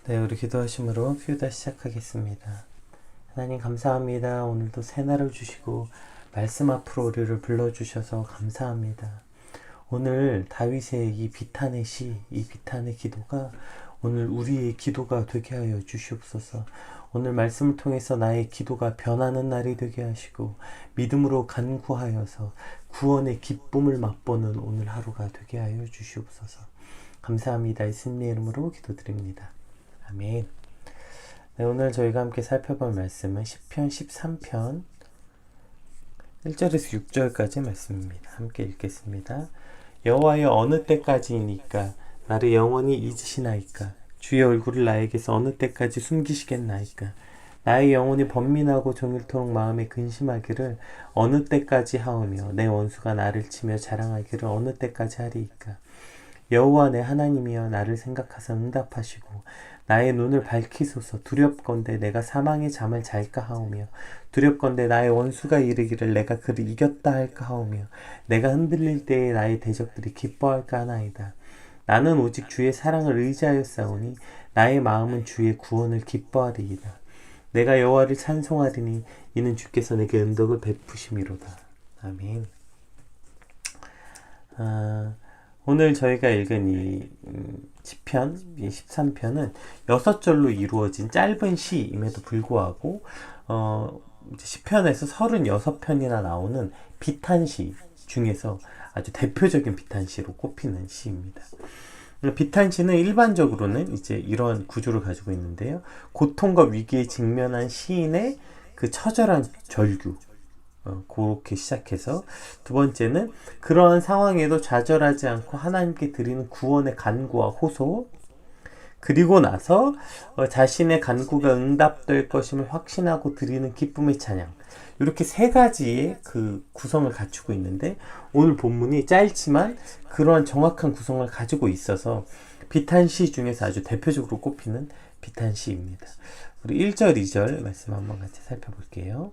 네, 우리 기도하심으로 퓨다 시작하겠습니다. 하나님 감사합니다. 오늘도 새날을 주시고 말씀 앞으로 우리를 불러주셔서 감사합니다. 오늘 다윗의 이 비탄의 시, 이 비탄의 기도가 오늘 우리의 기도가 되게 하여 주시옵소서. 오늘 말씀을 통해서 나의 기도가 변하는 날이 되게 하시고 믿음으로 간구하여서 구원의 기쁨을 맛보는 오늘 하루가 되게 하여 주시옵소서. 감사합니다. 예수님의 이름으로 기도드립니다. 아멘. 네, 오늘 저희가 함께 살펴볼 말씀은 시편 13편 1절에서 6절까지 말씀입니다. 함께 읽겠습니다. 여호와여, 어느 때까지이니까 나를 영원히 잊으시나이까? 주의 얼굴을 나에게서 어느 때까지 숨기시겠나이까? 나의 영혼이 번민하고 종일토록 마음에 근심하기를 어느 때까지 하오며 내 원수가 나를 치며 자랑하기를 어느 때까지 하리이까? 여호와 내 하나님이여, 나를 생각하사 응답하시고 나의 눈을 밝히소서. 두렵건대 내가 사망의 잠을 잘까 하오며 두렵건대 나의 원수가 이르기를 내가 그를 이겼다 할까 하오며 내가 흔들릴 때에 나의 대적들이 기뻐할까 하나이다. 나는 오직 주의 사랑을 의지하여 싸우니 나의 마음은 주의 구원을 기뻐하리이다. 내가 여호와를 찬송하리니 이는 주께서 내게 은덕을 베푸심이로다. 아멘. 오늘 저희가 읽은 이 시편 13편은 6절로 이루어진 짧은 시임에도 불구하고 시편에서 36편이나 나오는 비탄시 중에서 아주 대표적인 비탄시로 꼽히는 시입니다. 비탄시는 일반적으로는 이제 이런 구조를 가지고 있는데요. 고통과 위기에 직면한 시인의 그 처절한 절규, 그렇게 시작해서 두 번째는 그러한 상황에도 좌절하지 않고 하나님께 드리는 구원의 간구와 호소, 그리고 나서 자신의 간구가 응답될 것임을 확신하고 드리는 기쁨의 찬양, 이렇게 세 가지의 그 구성을 갖추고 있는데 오늘 본문이 짧지만 그러한 정확한 구성을 가지고 있어서 비탄시 중에서 아주 대표적으로 꼽히는 비탄시입니다. 우리 1절, 2절 말씀 한번 같이 살펴볼게요.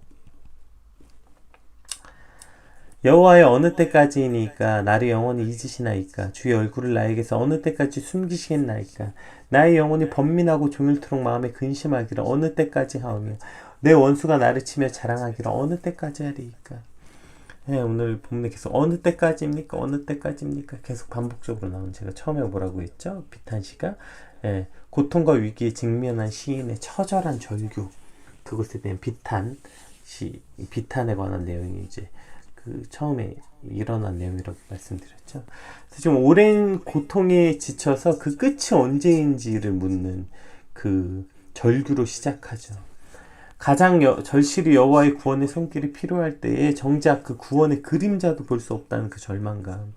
여호와여, 어느 때까지이니까 나를 영원히 잊으시나이까? 주의 얼굴을 나에게서 어느 때까지 숨기시겠나이까? 나의 영혼이 번민하고 종일토록 마음에 근심하기를 어느 때까지 하오며 내 원수가 나를 치며 자랑하기를 어느 때까지 하리이까? 네, 오늘 본문에 계속 어느 때까지입니까? 어느 때까지입니까? 계속 반복적으로 나오는, 제가 처음에 뭐라고 했죠? 비탄시가 고통과 위기에 직면한 시인의 처절한 절규, 그것에 대한 비탄에 관한 내용이 이제 처음에 일어난 내용이라고 말씀드렸죠. 그래서 좀 오랜 고통에 지쳐서 그 끝이 언제인지를 묻는 그 절규로 시작하죠. 가장 절실히 여호와의 구원의 손길이 필요할 때에 정작 그 구원의 그림자도 볼 수 없다는 그 절망감.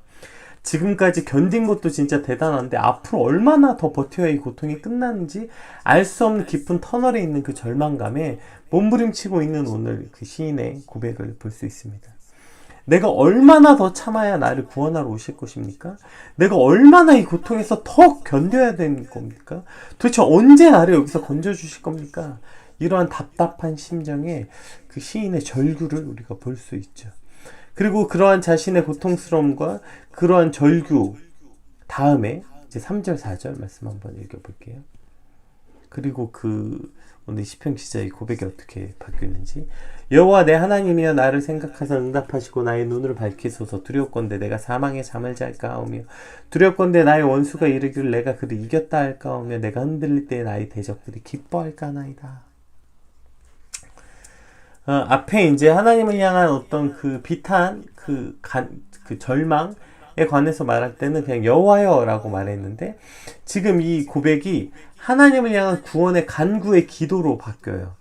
지금까지 견딘 것도 진짜 대단한데 앞으로 얼마나 더 버텨야 이 고통이 끝나는지 알 수 없는 깊은 터널에 있는 그 절망감에 몸부림치고 있는 오늘 그 시인의 고백을 볼 수 있습니다. 내가 얼마나 더 참아야 나를 구원하러 오실 것입니까? 내가 얼마나 이 고통에서 더 견뎌야 되는 겁니까? 도대체 언제 나를 여기서 건져주실 겁니까? 이러한 답답한 심정에 그 시인의 절규를 우리가 볼 수 있죠. 그리고 그러한 자신의 고통스러움과 그러한 절규 다음에 이제 3절, 4절 말씀 한번 읽어볼게요. 그리고 오늘 시편 기자의 고백이 어떻게 바뀌는지. 여호와 내 하나님이여, 나를 생각하사 응답하시고 나의 눈을 밝히소서. 두렵건대 내가 사망의 잠을 잘까 하오며 두렵건대 나의 원수가 이르기를 내가 그를 이겼다 할까 하오며 내가 흔들릴 때에 나의 대적들이 기뻐할까 하나이다. 앞에 이제 하나님을 향한 어떤 그 비탄, 그 절망에 관해서 말할 때는 그냥 여호와여 라고 말했는데 지금 이 고백이 하나님을 향한 구원의 간구의 기도로 바뀌어요.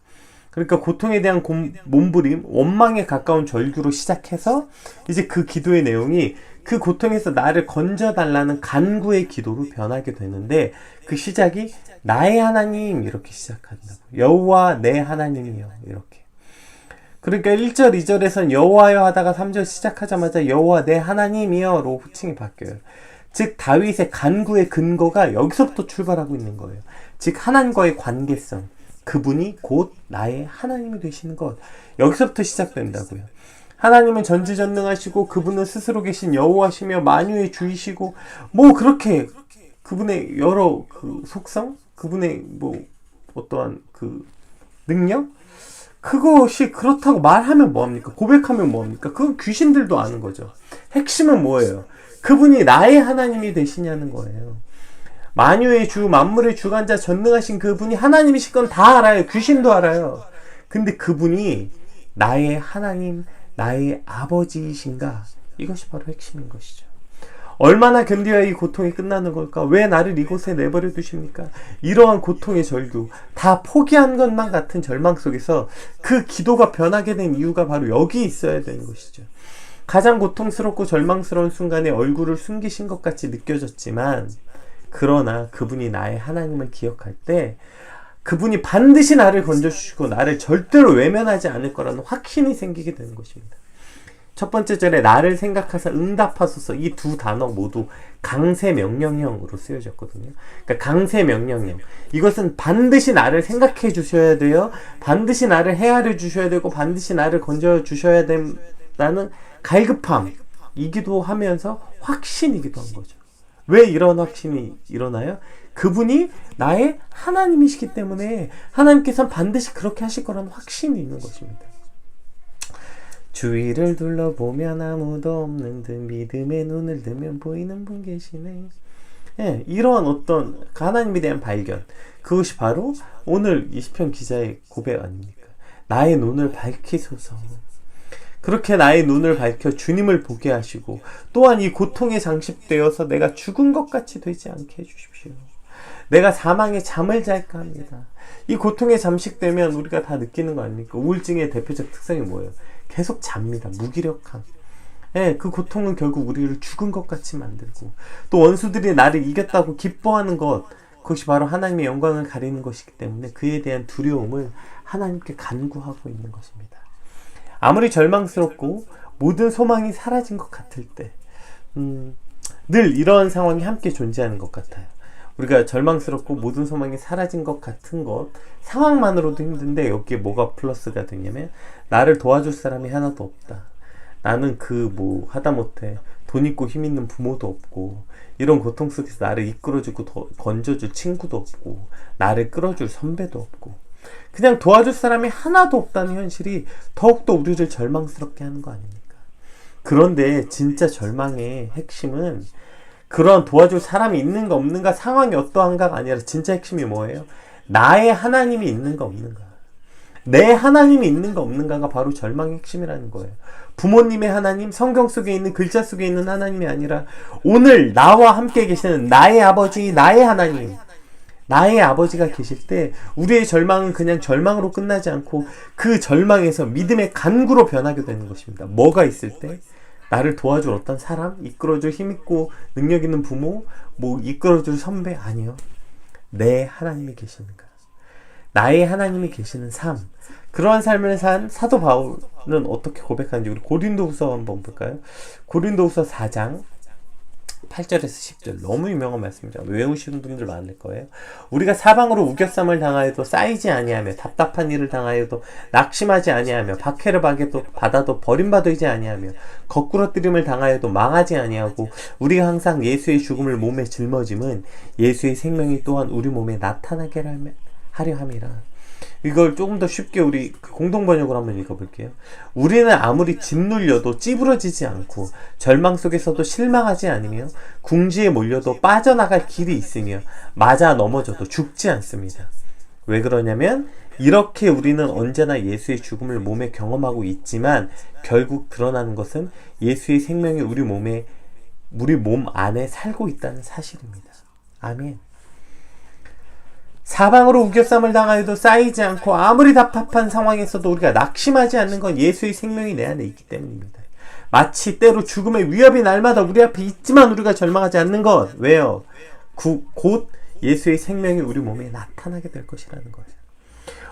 그러니까 고통에 대한 몸부림, 원망에 가까운 절규로 시작해서 이제 그 기도의 내용이 그 고통에서 나를 건져달라는 간구의 기도로 변하게 되는데 그 시작이 나의 하나님 이렇게 시작한다고. 여호와 내 하나님이요 이렇게. 그러니까 1절, 2절에선 여호와여 하다가 3절 시작하자마자 여호와 내 하나님이여로 호칭이 바뀌어요. 즉 다윗의 간구의 근거가 여기서부터 출발하고 있는 거예요. 즉 하나님과의 관계성, 그분이 곧 나의 하나님이 되시는 것, 여기서부터 시작된다고요. 하나님은 전지전능하시고 그분은 스스로 계신 여호와시며 만유의 주이시고 뭐 그렇게 그분의 여러 그 속성, 그분의 뭐 어떠한 그 능력? 그것이 그렇다고 말하면 뭐합니까? 고백하면 뭐합니까? 그건 귀신들도 아는 거죠. 핵심은 뭐예요? 그분이 나의 하나님이 되시냐는 거예요. 만유의 주, 만물의 주관자, 전능하신 그분이 하나님이실 건 다 알아요. 귀신도 알아요. 근데 그분이 나의 하나님, 나의 아버지이신가? 이것이 바로 핵심인 것이죠. 얼마나 견뎌야 이 고통이 끝나는 걸까? 왜 나를 이곳에 내버려 두십니까? 이러한 고통의 절규, 다 포기한 것만 같은 절망 속에서 그 기도가 변하게 된 이유가 바로 여기 있어야 되는 것이죠. 가장 고통스럽고 절망스러운 순간에 얼굴을 숨기신 것 같이 느껴졌지만, 그러나 그분이 나의 하나님을 기억할 때 그분이 반드시 나를 건져주시고 나를 절대로 외면하지 않을 거라는 확신이 생기게 되는 것입니다. 첫 번째 절에 나를 생각하사 응답하소서, 이 두 단어 모두 강세 명령형으로 쓰여졌거든요. 그러니까 강세 명령형, 이것은 반드시 나를 생각해 주셔야 돼요. 반드시 나를 헤아려 주셔야 되고 반드시 나를 건져 주셔야 된다는 갈급함이기도 하면서 확신이기도 한 거죠. 왜 이런 확신이 일어나요? 그분이 나의 하나님이시기 때문에 하나님께서는 반드시 그렇게 하실 거라는 확신이 있는 것입니다. 주위를 둘러보면 아무도 없는 듯 믿음의 눈을 뜨면 보이는 분 계시네. 예, 이러한 어떤 하나님에 대한 발견, 그것이 바로 오늘 이 시편 기자의 고백 아닙니까? 나의 눈을 밝히소서. 그렇게 나의 눈을 밝혀 주님을 보게 하시고 또한 이 고통에 장식되어서 내가 죽은 것 같이 되지 않게 해주십시오. 내가 사망의 잠을 잘까 합니다. 이 고통에 잠식되면 우리가 다 느끼는 거 아닙니까? 우울증의 대표적 특성이 뭐예요? 계속 잡니다. 무기력함. 예, 그 고통은 결국 우리를 죽은 것 같이 만들고, 또 원수들이 나를 이겼다고 기뻐하는 것, 그것이 바로 하나님의 영광을 가리는 것이기 때문에 그에 대한 두려움을 하나님께 간구하고 있는 것입니다. 아무리 절망스럽고 모든 소망이 사라진 것 같을 때, 늘 이러한 상황이 함께 존재하는 것 같아요. 우리가 절망스럽고 모든 소망이 사라진 것 같은 것, 상황만으로도 힘든데 여기에 뭐가 플러스가 되냐면 나를 도와줄 사람이 하나도 없다. 나는 하다못해 돈 있고 힘 있는 부모도 없고, 이런 고통 속에서 나를 이끌어주고 건져줄 친구도 없고, 나를 끌어줄 선배도 없고, 그냥 도와줄 사람이 하나도 없다는 현실이 더욱더 우리를 절망스럽게 하는 거 아닙니까? 그런데 진짜 절망의 핵심은 그런 도와줄 사람이 있는가 없는가, 상황이 어떠한가가 아니라 진짜 핵심이 뭐예요? 나의 하나님이 있는가 없는가. 내 하나님이 있는가 없는가가 바로 절망의 핵심이라는 거예요. 부모님의 하나님, 성경 속에 있는 글자 속에 있는 하나님이 아니라 오늘 나와 함께 계시는 나의 아버지, 나의 하나님, 나의 아버지가 계실 때 우리의 절망은 그냥 절망으로 끝나지 않고 그 절망에서 믿음의 간구로 변하게 되는 것입니다. 뭐가 있을 때? 나를 도와줄 어떤 사람, 이끌어줄 힘있고 능력 있는 부모, 이끌어줄 선배, 아니요. 내 하나님이 계시는가. 나의 하나님이 계시는 삶. 그러한 삶을 산 사도 바울은 어떻게 고백하는지 우리 고린도후서 한번 볼까요? 고린도후서 4장 8절에서 10절, 너무 유명한 말씀이죠. 외우시는 분들 많을 거예요. 우리가 사방으로 우겨쌈을 당하여도 쌓이지 아니하며, 답답한 일을 당하여도 낙심하지 아니하며, 박해를 받아도 버림받지 아니하며, 거꾸러뜨림을 당하여도 망하지 아니하고, 우리가 항상 예수의 죽음을 몸에 짊어짐은 예수의 생명이 또한 우리 몸에 나타나게 하려 함이라. 이걸 조금 더 쉽게 우리 공동번역으로 한번 읽어볼게요. 우리는 아무리 짓눌려도 찌부러지지 않고, 절망 속에서도 실망하지 않으며, 궁지에 몰려도 빠져나갈 길이 있으며, 맞아 넘어져도 죽지 않습니다. 왜 그러냐면 이렇게 우리는 언제나 예수의 죽음을 몸에 경험하고 있지만 결국 드러나는 것은 예수의 생명이 우리 몸 안에 살고 있다는 사실입니다. 아멘. 사방으로 우겨쌈을 당하여도 쌓이지 않고, 아무리 답답한 상황에서도 우리가 낙심하지 않는 건 예수의 생명이 내 안에 있기 때문입니다. 마치 때로 죽음의 위협이 날마다 우리 앞에 있지만 우리가 절망하지 않는 것. 왜요? 곧 예수의 생명이 우리 몸에 나타나게 될 것이라는 거예요.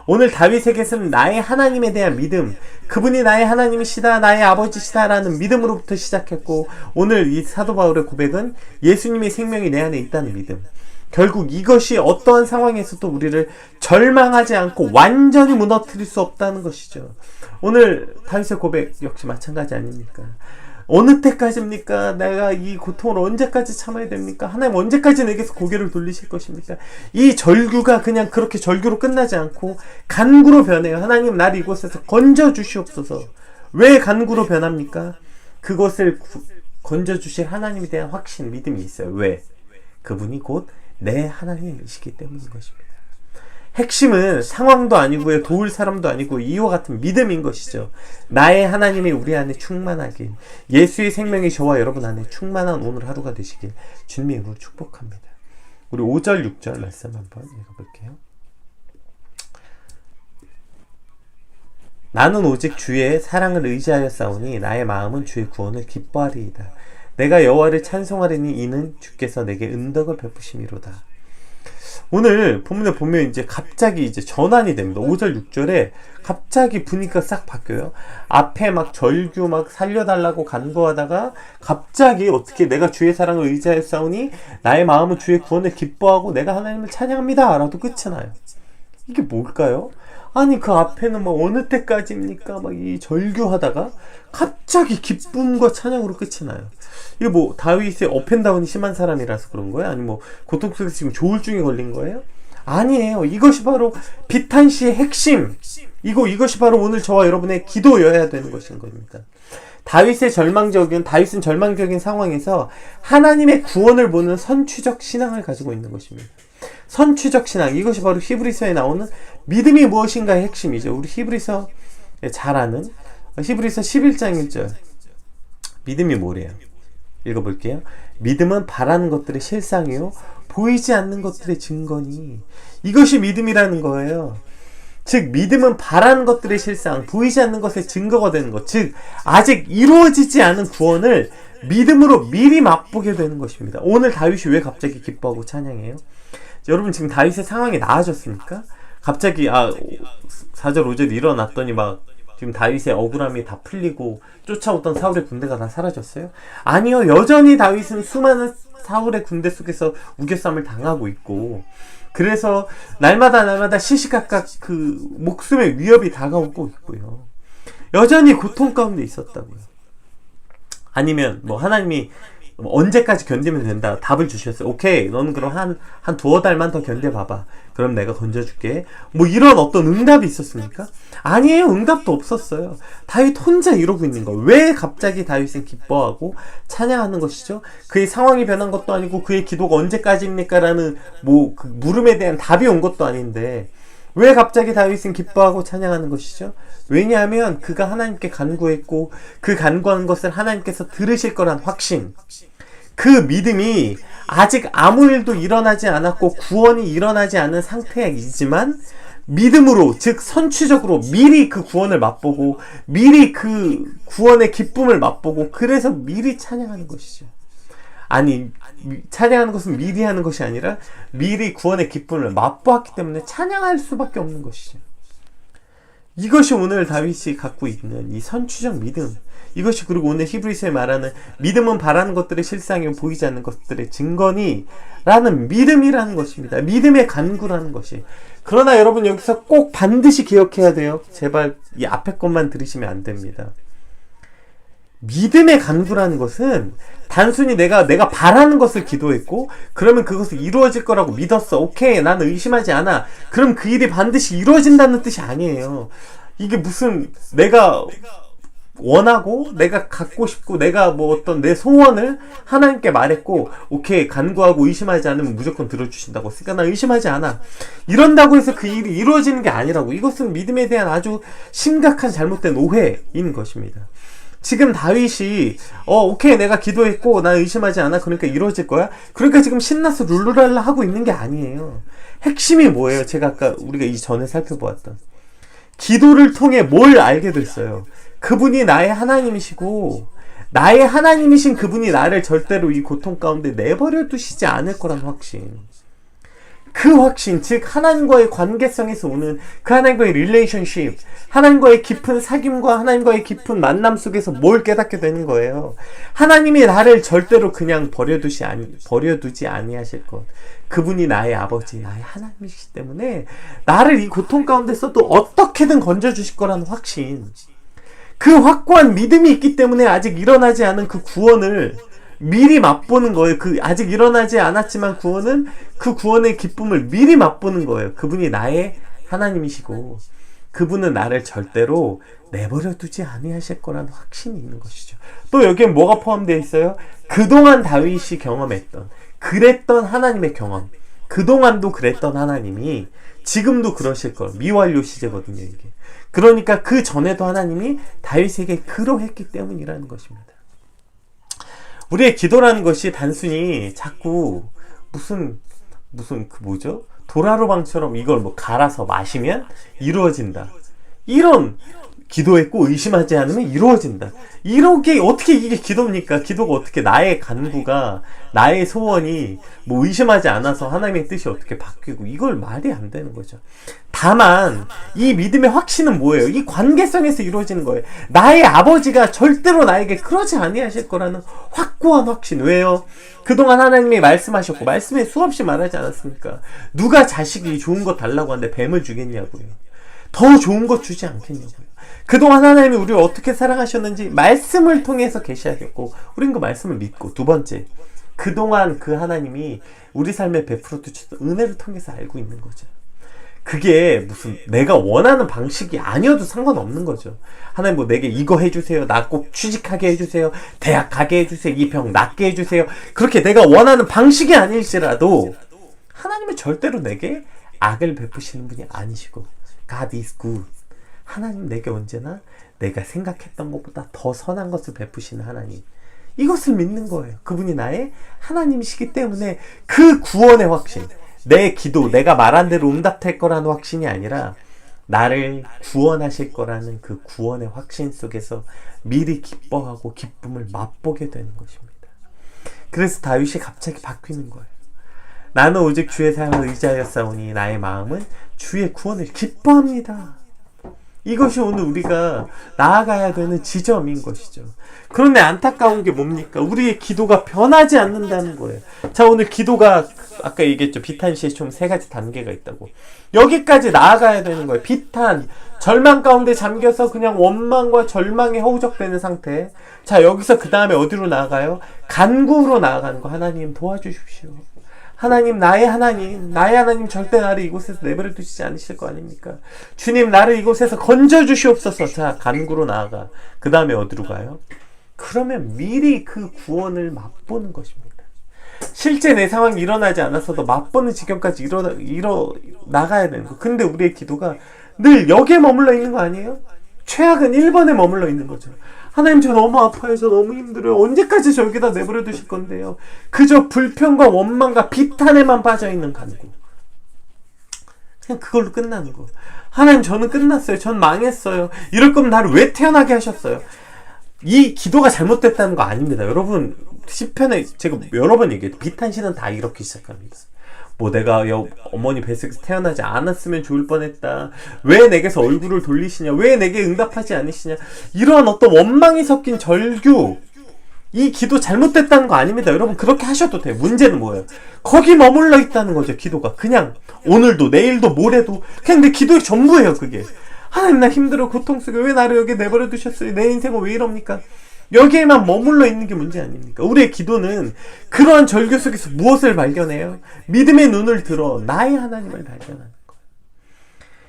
오늘 다윗에게서는 나의 하나님에 대한 믿음, 그분이 나의 하나님이시다, 나의 아버지시다 라는 믿음으로부터 시작했고, 오늘 이 사도 바울의 고백은 예수님의 생명이 내 안에 있다는 믿음. 결국 이것이 어떠한 상황에서도 우리를 절망하지 않고 완전히 무너뜨릴 수 없다는 것이죠. 오늘 다윗의 고백 역시 마찬가지 아닙니까? 어느 때까지입니까? 내가 이 고통을 언제까지 참아야 됩니까? 하나님 언제까지 내게서 고개를 돌리실 것입니까? 이 절규가 그냥 그렇게 절규로 끝나지 않고 간구로 변해요. 하나님, 나를 이곳에서 건져 주시옵소서. 왜 간구로 변합니까? 그것을 건져 주실 하나님에 대한 확신, 믿음이 있어요. 왜? 그분이 곧 내 하나님이시기 때문인 것입니다. 핵심은 상황도 아니고요, 도울 사람도 아니고 이와 같은 믿음인 것이죠. 나의 하나님이 우리 안에 충만하길, 예수의 생명이 저와 여러분 안에 충만한 오늘 하루가 되시길 주님의 이름으로 축복합니다. 우리 5절 6절 말씀 한번 읽어볼게요. 나는 오직 주의 사랑을 의지하여 싸우니 나의 마음은 주의 구원을 기뻐하리이다. 내가 여호와를 찬송하리니 이는 주께서 내게 은덕을 베푸심이로다. 오늘 본문에 보면 이제 갑자기 이제 전환이 됩니다. 5절 6절에 갑자기 분위기가 싹 바뀌어요. 앞에 막 절규 막 살려달라고 간구하다가 갑자기 어떻게 내가 주의 사랑을 의지하여 싸우니 나의 마음은 주의 구원을 기뻐하고 내가 하나님을 찬양합니다 라도 끝이 나요. 이게 뭘까요? 아니 그 앞에는 막 어느 때까지입니까? 막 이 절규하다가 갑자기 기쁨과 찬양으로 끝이 나요. 이게 뭐 다윗의 업앤다운이 심한 사람이라서 그런 거예요? 아니면 뭐 고통 속에서 지금 조울증에 걸린 거예요? 아니에요. 이것이 바로 비탄시의 핵심. 이것이 바로 오늘 저와 여러분의 기도여야 되는 것인 겁니다. 다윗은 절망적인 상황에서 하나님의 구원을 보는 선취적 신앙을 가지고 있는 것입니다. 선취적 신앙, 이것이 바로 히브리서에 나오는 믿음이 무엇인가의 핵심이죠. 우리 히브리서 잘 아는 히브리서 11장 1절 믿음이 뭐래요? 읽어볼게요. 믿음은 바라는 것들의 실상이요 보이지 않는 것들의 증거니. 이것이 믿음이라는 거예요. 즉 믿음은 바라는 것들의 실상, 보이지 않는 것의 증거가 되는 것. 즉 아직 이루어지지 않은 구원을 믿음으로 미리 맛보게 되는 것입니다. 오늘 다윗이 왜 갑자기 기뻐하고 찬양해요? 여러분 지금 다윗의 상황이 나아졌습니까? 갑자기 4절 5절 일어났더니 막 지금 다윗의 억울함이 다 풀리고 쫓아오던 사울의 군대가 다 사라졌어요? 아니요. 여전히 다윗은 수많은 사울의 군대 속에서 우겨쌈을 당하고 있고, 그래서 날마다 시시각각 그 목숨의 위협이 다가오고 있고요. 여전히 고통 가운데 있었다고요. 아니면 뭐 하나님이 언제까지 견디면 된다 답을 주셨어요. 오케이, 너는 그럼 한 두어 달만 더 견뎌봐봐. 그럼 내가 건져줄게. 뭐 이런 어떤 응답이 있었습니까? 아니에요. 응답도 없었어요. 다윗 혼자 이러고 있는 거. 왜 갑자기 다윗은 기뻐하고 찬양하는 것이죠? 그의 상황이 변한 것도 아니고 그의 기도가 언제까지입니까? 라는 뭐 그 물음에 대한 답이 온 것도 아닌데 왜 갑자기 다윗은 기뻐하고 찬양하는 것이죠? 왜냐하면 그가 하나님께 간구했고 그 간구한 것을 하나님께서 들으실 거란 확신, 그 믿음이 아직 아무 일도 일어나지 않았고 구원이 일어나지 않은 상태이지만 믿음으로, 즉 선취적으로 미리 그 구원을 맛보고 미리 그 구원의 기쁨을 맛보고 그래서 미리 찬양하는 것이죠. 아니, 찬양하는 것은 미리 하는 것이 아니라 미리 구원의 기쁨을 맛보았기 때문에 찬양할 수밖에 없는 것이죠. 이것이 오늘 다윗이 갖고 있는 이 선취적 믿음, 이것이 그리고 오늘 히브리서에 말하는 믿음은 바라는 것들의 실상이요 보이지 않는 것들의 증거니 라는 믿음이라는 것입니다. 믿음의 간구라는 것이. 그러나 여러분 여기서 꼭 반드시 기억해야 돼요. 제발 이 앞에 것만 들으시면 안 됩니다. 믿음의 간구라는 것은 단순히 내가 바라는 것을 기도했고 그러면 그것이 이루어질 거라고 믿었어. 오케이, 나는 의심하지 않아. 그럼 그 일이 반드시 이루어진다는 뜻이 아니에요. 이게 무슨 내가 원하고 내가 갖고 싶고 내가 뭐 어떤 내 소원을 하나님께 말했고 오케이, 간구하고 의심하지 않으면 무조건 들어주신다고. 그러니까 나 의심하지 않아. 이런다고 해서 그 일이 이루어지는 게 아니라고. 이것은 믿음에 대한 아주 심각한 잘못된 오해인 것입니다. 지금 다윗이 오케이, 내가 기도했고 나 의심하지 않아. 그러니까 이루어질 거야. 그러니까 지금 신나서 룰루랄라 하고 있는 게 아니에요. 핵심이 뭐예요? 제가 아까 우리가 이전에 살펴보았던 기도를 통해 뭘 알게 됐어요? 그분이 나의 하나님이시고 나의 하나님이신 그분이 나를 절대로 이 고통 가운데 내버려 두시지 않을 거란 확신. 그 확신, 즉 하나님과의 관계성에서 오는 그 하나님과의 릴레이션십, 하나님과의 깊은 사귐과 하나님과의 깊은 만남 속에서 뭘 깨닫게 되는 거예요. 하나님이 나를 절대로 그냥 버려두지 아니하실 것. 그분이 나의 아버지, 나의 하나님이시기 때문에 나를 이 고통 가운데서도 어떻게든 건져주실 거라는 확신. 그 확고한 믿음이 있기 때문에 아직 일어나지 않은 그 구원을 미리 맛보는 거예요. 그 아직 일어나지 않았지만 구원은, 그 구원의 기쁨을 미리 맛보는 거예요. 그분이 나의 하나님이시고 그분은 나를 절대로 내버려 두지 아니하실 거라는 확신이 있는 것이죠. 또 여기에 뭐가 포함되어 있어요? 그동안 다윗이 경험했던, 그랬던 하나님의 경험, 그동안도 그랬던 하나님이 지금도 그러실 걸. 미완료 시제거든요, 이게. 그러니까 그 전에도 하나님이 다윗에게 그러했기 때문이라는 것입니다. 우리의 기도라는 것이 단순히 자꾸 무슨 그 뭐죠? 도라로방처럼 이걸 뭐 갈아서 마시면 이루어진다, 이런 기도했고 의심하지 않으면 이루어진다, 이렇게 어떻게 이게 기도입니까? 기도가 어떻게, 나의 간구가, 나의 소원이 뭐 의심하지 않아서 하나님의 뜻이 어떻게 바뀌고, 이걸 말이 안 되는 거죠. 다만 이 믿음의 확신은 뭐예요? 이 관계성에서 이루어지는 거예요. 나의 아버지가 절대로 나에게 그러지 아니하실 거라는 확고한 확신. 왜요? 그동안 하나님이 말씀하셨고, 말씀에 수없이 말하지 않았습니까? 누가 자식이 좋은 거 달라고 하는데 뱀을 주겠냐고요. 더 좋은 거 주지 않겠냐고요. 그동안 하나님이 우리를 어떻게 사랑하셨는지 말씀을 통해서 계시하셨고, 우린 그 말씀을 믿고, 두 번째, 그동안 그 하나님이 우리 삶에 베풀어 주셨던 은혜를 통해서 알고 있는 거죠. 그게 무슨 내가 원하는 방식이 아니어도 상관없는 거죠. 하나님 뭐 내게 이거 해주세요, 나 꼭 취직하게 해주세요, 대학 가게 해주세요, 이 병 낫게 해주세요, 그렇게 내가 원하는 방식이 아닐지라도 하나님은 절대로 내게 악을 베푸시는 분이 아니시고, God is good. 하나님 내게 언제나 내가 생각했던 것보다 더 선한 것을 베푸시는 하나님, 이것을 믿는 거예요. 그분이 나의 하나님이시기 때문에 그 구원의 확신, 내 기도, 내가 말한 대로 응답될 거라는 확신이 아니라 나를 구원하실 거라는 그 구원의 확신 속에서 미리 기뻐하고 기쁨을 맛보게 되는 것입니다. 그래서 다윗이 갑자기 바뀌는 거예요. 나는 오직 주의 사랑을 의지하였사오니 나의 마음은 주의 구원을 기뻐합니다. 이것이 오늘 우리가 나아가야 되는 지점인 것이죠. 그런데 안타까운 게 뭡니까? 우리의 기도가 변하지 않는다는 거예요. 자, 오늘 기도가 아까 얘기했죠. 비탄시에 총 3가지 단계가 있다고. 여기까지 나아가야 되는 거예요. 비탄, 절망 가운데 잠겨서 그냥 원망과 절망에 허우적대는 상태. 자, 여기서 그 다음에 어디로 나아가요? 간구로 나아가는 거. 하나님 도와주십시오. 하나님, 나의 하나님 절대 나를 이곳에서 내버려 두시지 않으실 거 아닙니까? 주님, 나를 이곳에서 건져 주시옵소서. 자, 간구로 나아가. 그 다음에 어디로 가요? 그러면 미리 그 구원을 맛보는 것입니다. 실제 내 상황이 일어나지 않았어도 맛보는 지경까지 나가야 되는 거. 근데 우리의 기도가 늘 여기에 머물러 있는 거 아니에요? 최악은 1번에 머물러 있는 거죠. 하나님, 저 너무 아파요. 저 너무 힘들어요. 언제까지 저 여기다 내버려 두실 건데요? 그저 불평과 원망과 비탄에만 빠져있는 간구. 그냥 그걸로 끝나는 거. 하나님, 저는 끝났어요. 전 망했어요. 이럴 거면 나를 왜 태어나게 하셨어요? 이 기도가 잘못됐다는 거 아닙니다. 여러분, 시편에 제가 여러 번 얘기해요. 비탄시는 다 이렇게 시작합니다. 뭐 내가 어머니 뱃속에서 태어나지 않았으면 좋을 뻔했다, 왜 내게서 얼굴을 돌리시냐, 왜 내게 응답하지 않으시냐, 이러한 어떤 원망이 섞인 절규, 이 기도 잘못됐다는 거 아닙니다. 여러분, 그렇게 하셔도 돼요. 문제는 뭐예요? 거기 머물러 있다는 거죠. 기도가 그냥 오늘도 내일도 모레도 그냥 내 기도의 전부예요. 그게 하나님, 나 힘들어, 고통 속에 왜 나를 여기 내버려 두셨어요? 내 인생은 왜 이럽니까? 여기에만 머물러 있는 게 문제 아닙니까? 우리의 기도는 그러한 절규 속에서 무엇을 발견해요? 믿음의 눈을 들어 나의 하나님을 발견하는 거예요.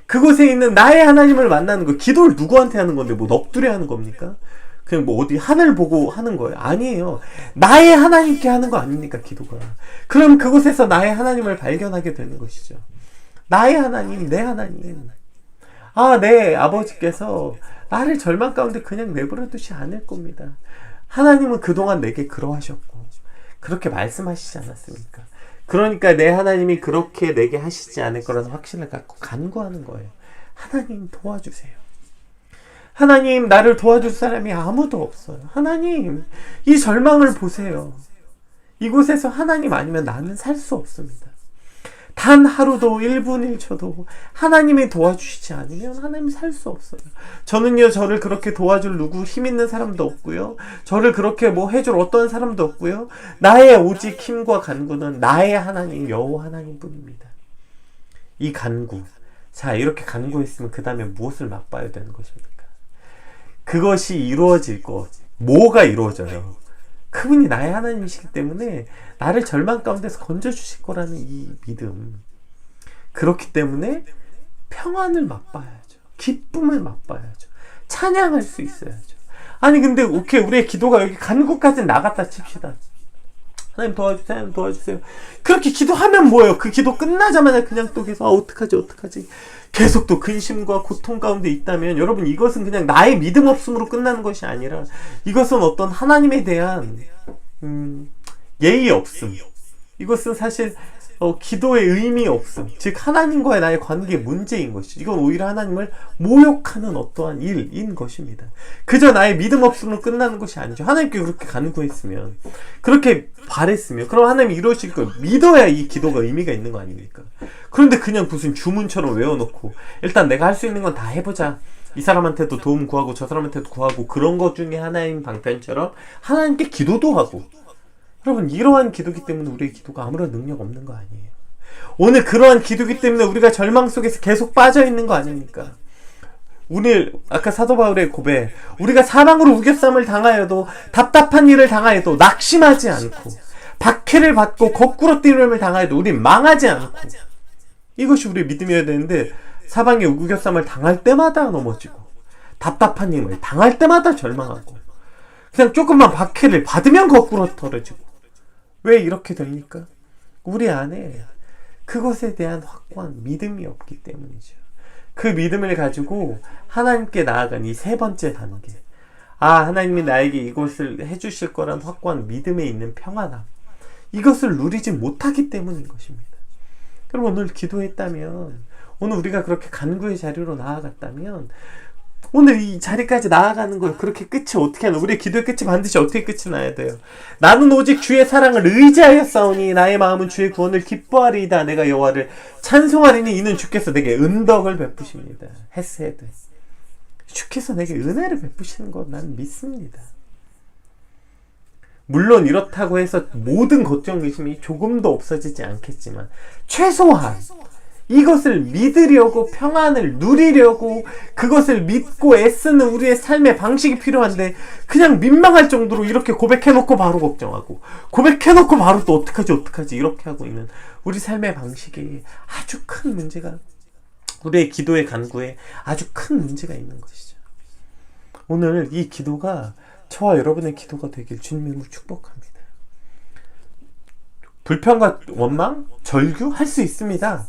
그곳에 있는 나의 하나님을 만나는 거예요. 기도를 누구한테 하는 건데 뭐 넋두리 하는 겁니까? 그냥 뭐 어디 하늘 보고 하는 거예요? 아니에요. 나의 하나님께 하는 거 아닙니까? 기도가. 그럼 그곳에서 나의 하나님을 발견하게 되는 것이죠. 나의 하나님, 내 하나님. 아, 내 아버지께서 나를 절망 가운데 그냥 내버려 두지 않을 겁니다. 하나님은 그동안 내게 그러하셨고 그렇게 말씀하시지 않았습니까? 그러니까 내 하나님이 그렇게 내게 하시지 않을 거라는 확신을 갖고 간구하는 거예요. 하나님, 도와주세요. 하나님, 나를 도와줄 사람이 아무도 없어요. 하나님, 이 절망을 보세요. 이곳에서 하나님 아니면 나는 살 수 없습니다. 단 하루도 1분 1초도 하나님이 도와주시지 않으면 하나님 살 수 없어요. 저는요, 저를 그렇게 도와줄 누구 힘 있는 사람도 없고요, 저를 그렇게 뭐 해줄 어떤 사람도 없고요, 나의 오직 힘과 간구는 나의 하나님 여호와 하나님 뿐입니다. 이 간구, 자, 이렇게 간구했으면 그 다음에 무엇을 맛봐야 되는 것입니까? 그것이 이루어질 것. 뭐가 이루어져요? 그분이 나의 하나님이시기 때문에 나를 절망 가운데서 건져주실 거라는 이 믿음. 그렇기 때문에 평안을 맛봐야죠. 기쁨을 맛봐야죠. 찬양할 수 있어야죠. 아니 근데 오케이, 우리의 기도가 여기 간구까지 나갔다 칩시다. 하나님 도와주세요, 하나님 도와주세요. 그렇게 기도하면 뭐예요? 그 기도 끝나자마자 그냥 또 계속 어떡하지 계속 또 근심과 고통 가운데 있다면, 여러분, 이것은 그냥 나의 믿음 없음으로 끝나는 것이 아니라 이것은 어떤 하나님에 대한 예의 없음, 이것은 사실 기도의 의미 없음, 즉 하나님과의 나의 관계의 문제인 것이죠. 이건 오히려 하나님을 모욕하는 어떠한 일인 것입니다. 그저 나의 믿음 없음으로 끝나는 것이 아니죠. 하나님께 그렇게 간구했으면, 그렇게 바랬으면, 그럼 하나님이 이루실 걸 믿어야 이 기도가 의미가 있는 거 아닙니까? 그런데 그냥 무슨 주문처럼 외워놓고 일단 내가 할 수 있는 건 다 해보자, 이 사람한테도 도움 구하고 저 사람한테도 구하고, 그런 것 중에 하나인 방편처럼 하나님께 기도도 하고, 여러분, 이러한 기도기 때문에 우리의 기도가 아무런 능력 없는 거 아니에요. 오늘 그러한 기도기 때문에 우리가 절망 속에서 계속 빠져 있는 거 아닙니까? 오늘 아까 사도 바울의 고백, 우리가 사방으로 우겨쌈을 당하여도, 답답한 일을 당하여도 낙심하지 않고, 박해를 받고 거꾸로 뛰림을 당하여도 우린 망하지 않고, 이것이 우리의 믿음이어야 되는데, 사방에 우겨쌈을 당할 때마다 넘어지고, 답답한 일을 당할 때마다 절망하고, 그냥 조금만 박해를 받으면 거꾸로 떨어지고. 왜 이렇게 됩니까? 우리 안에 그것에 대한 확고한 믿음이 없기 때문이죠. 그 믿음을 가지고 하나님께 나아간 이 세 번째 단계, 하나님이 나에게 이것을 해주실 거란 확고한 믿음에 있는 평안함, 이것을 누리지 못하기 때문인 것입니다. 그럼 오늘 기도했다면, 오늘 우리가 그렇게 간구의 자리로 나아갔다면, 오늘 이 자리까지 나아가는 걸 그렇게 끝이 어떻게 하나? 우리의 기도의 끝이 반드시 어떻게 끝이 나야 돼요? 나는 오직 주의 사랑을 의지하여 싸우니 나의 마음은 주의 구원을 기뻐하리이다. 내가 여호와를 찬송하리니 이는 주께서 내게 은덕을 베푸십니다. 헤세드. 주께서 내게 은혜를 베푸시는 것 난 믿습니다. 물론 이렇다고 해서 모든 걱정 의심이 조금도 없어지지 않겠지만, 최소한 이것을 믿으려고, 평안을 누리려고 그것을 믿고 애쓰는 우리의 삶의 방식이 필요한데, 그냥 민망할 정도로 이렇게 고백해놓고 바로 걱정하고, 고백해놓고 바로 또 어떡하지 이렇게 하고 있는 우리 삶의 방식이 아주 큰 문제가, 우리의 기도의 간구에 아주 큰 문제가 있는 것이죠. 오늘 이 기도가 저와 여러분의 기도가 되길 주님으로 축복합니다. 불평과 원망, 절규 할 수 있습니다.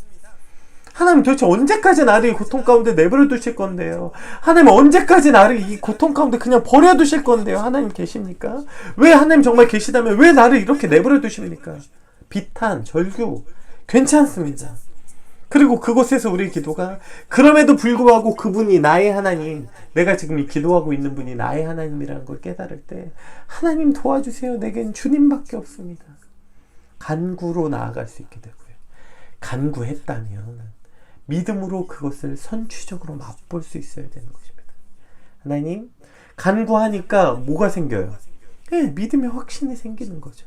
하나님 도대체 언제까지 나를 이 고통 가운데 내버려 두실 건데요? 하나님 언제까지 나를 이 고통 가운데 그냥 버려 두실 건데요? 하나님 계십니까? 왜 하나님 정말 계시다면 왜 나를 이렇게 내버려 두십니까? 비탄, 절규 괜찮습니다. 그리고 그곳에서 우리의 기도가, 그럼에도 불구하고 그분이 나의 하나님, 내가 지금 이 기도하고 있는 분이 나의 하나님이라는 걸 깨달을 때, 하나님 도와주세요, 내겐 주님밖에 없습니다. 간구로 나아갈 수 있게 되고요. 간구했다면 믿음으로 그것을 선취적으로 맛볼 수 있어야 되는 것입니다. 하나님, 간구하니까 뭐가 생겨요? 믿음의 확신이 생기는 거죠.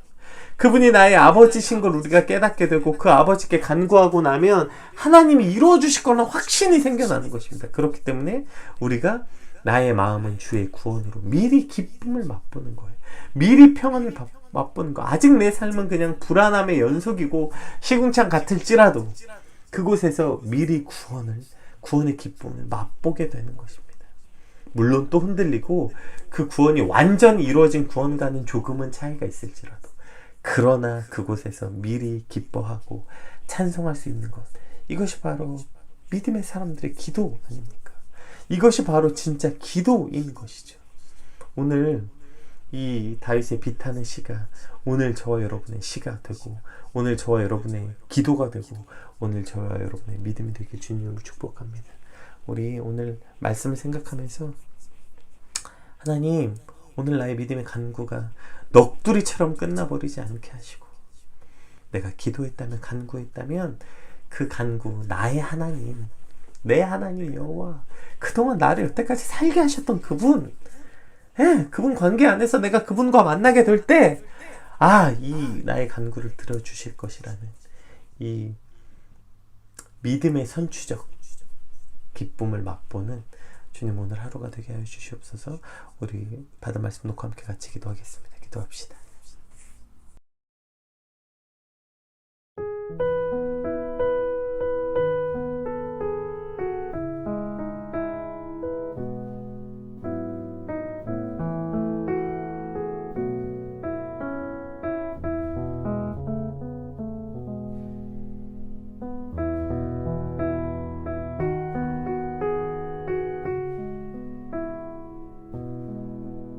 그분이 나의 아버지신 걸 우리가 깨닫게 되고, 그 아버지께 간구하고 나면 하나님이 이루어 주실 거라는 확신이 생겨나는 것입니다. 그렇기 때문에 우리가 나의 마음은 주의 구원으로 미리 기쁨을 맛보는 거예요. 미리 평안을 맛보는 거. 아직 내 삶은 그냥 불안함의 연속이고 시궁창 같을지라도 그곳에서 미리 구원의 기쁨을 맛보게 되는 것입니다. 물론 또 흔들리고 그 구원이 완전히 이루어진 구원과는 조금은 차이가 있을지라도, 그러나 그곳에서 미리 기뻐하고 찬송할 수 있는 것, 이것이 바로 믿음의 사람들의 기도 아닙니까? 이것이 바로 진짜 기도인 것이죠. 오늘 이 다윗의 비탄의 시가 오늘 저와 여러분의 시가 되고, 오늘 저와 여러분의 기도가 되고, 오늘 저와 여러분의 믿음이 되길 주님으로 축복합니다. 우리 오늘 말씀을 생각하면서, 하나님, 오늘 나의 믿음의 간구가 넋두리처럼 끝나버리지 않게 하시고, 내가 기도했다면, 간구했다면 그 간구, 나의 하나님, 내 하나님 여호와, 그동안 나를 여태까지 살게 하셨던 그분, 그분 관계 안에서 내가 그분과 만나게 될 때, 이 나의 간구를 들어주실 것이라는 이 믿음의 선취적 기쁨을 맛보는 주님 오늘 하루가 되게 하여 주시옵소서. 우리 받은 말씀 놓고 함께 같이 기도하겠습니다. 기도합시다.